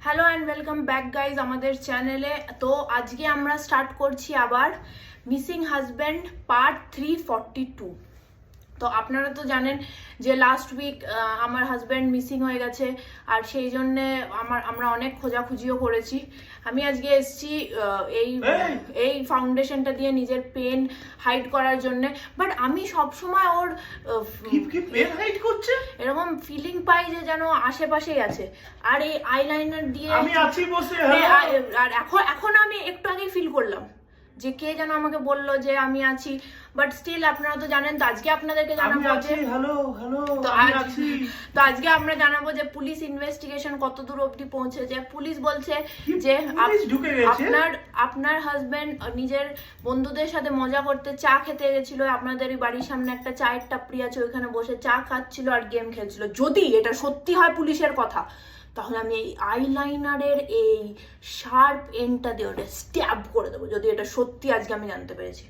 Hello and welcome back guys আমাদের চ্যানেলে। তো আজকে আমরা স্টার্ট করছি আবার মিসিং হাজব্যান্ড পার্ট 342। তো আপনারা তো জানেন যে লাস্ট উইক আমার হাজব্যান্ড মিসিং হয়ে গেছে, আর সেই জন্যে আমরা অনেক খোঁজাখুঁজিও করেছি। আমি আজকে এসেছি এই ফাউন্ডেশনটা দিয়ে নিজের পেন হাইড করার জন্যে, বাট আমি সবসময় ওর এরকম ফিলিং পাই যে যেন আশেপাশেই আছে। আর এই আইলাইনার দিয়ে আমি আছি বসে, আর এখন আমি একটু আগে ফিল করলাম যে কে যেন আমাকে বললো যে আমি আছি, বাট স্টিল আপনারা তো জানেন। তো আজকে আপনাদেরকে জানাবো যে তো আজকে আমরা জানাবো যে পুলিশ ইনভেস্টিগেশন কত দূর অবধি পৌঁছেছে। পুলিশ বলছে যে আপনার হাজবেন্ড নিজের বন্ধুদের সাথে মজা করতে চা খেতে গেছিল, আপনাদের বাড়ির সামনে একটা চায়ের টাপড়ি আছে, ওইখানে বসে চা খাচ্ছিল আর গেম খেলছিল। যদি এটা সত্যি হয় পুলিশের কথা, তাহলে আমি এই আইলাইনারের এই শার্প এন্ডটা দিয়ে ওটা স্ট্যাব করে দেবো, যদি এটা সত্যি আজকে আমি জানতে পেরেছি।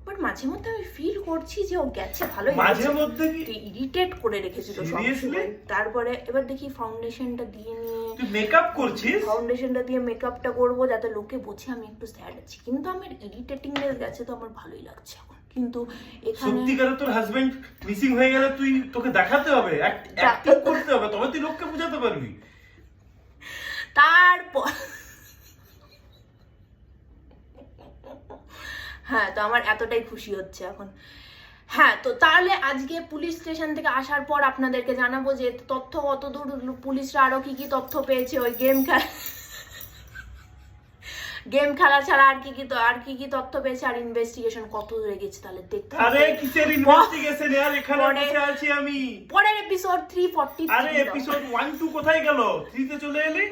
বাট মাঝে মধ্যে আমি ফিল করছি যে ও গেছে ভালোই, মাঝে মধ্যে ইরিটেট করে রেখেছিল সবসময়। তারপরে এবার দেখি ফাউন্ডেশনটা দিয়ে নিয়ে মেকআপ করছিস, ফাউন্ডেশনটা দিয়ে মেকআপটা করবো যাতে লোকে বোঝে আমি একটু স্যাড আছি, কিন্তু আমার ইরিটেটিংনেস গেছে তো আমার ভালোই লাগছে এখন। কিন্তু এখানে সত্যিকারে তোর হাজবেন্ড মিসিং হয়ে গেলে তোকে দেখাতে হবে, অ্যাক্টিং করতে হবে, তবে তুই লোককে বোঝাতে পারবি। তারপর হ্যাঁ, তো আমার এতটাই খুশি হচ্ছে এখন। হ্যাঁ, তো তাহলে আজকে পুলিশ স্টেশন থেকে আসার পর আপনাদেরকে জানাবো যে তথ্য কত দূর, পুলিশরা আরো কি কি তথ্য পেয়েছে ওই গেম খেলা ছাড়া আর কি কি তথ্য পেয়েছে, আর ইনভেস্টিগেশন কত দূরে গেছে। তাহলে দেখতে আরে কিসের ইনভেস্টিগেশন यार, এখানে বসে আছি আমি। পরের এপিসোড 340। আরে এপিসোড 1 2 কোথায় গেল? 3 তে চলে এলি?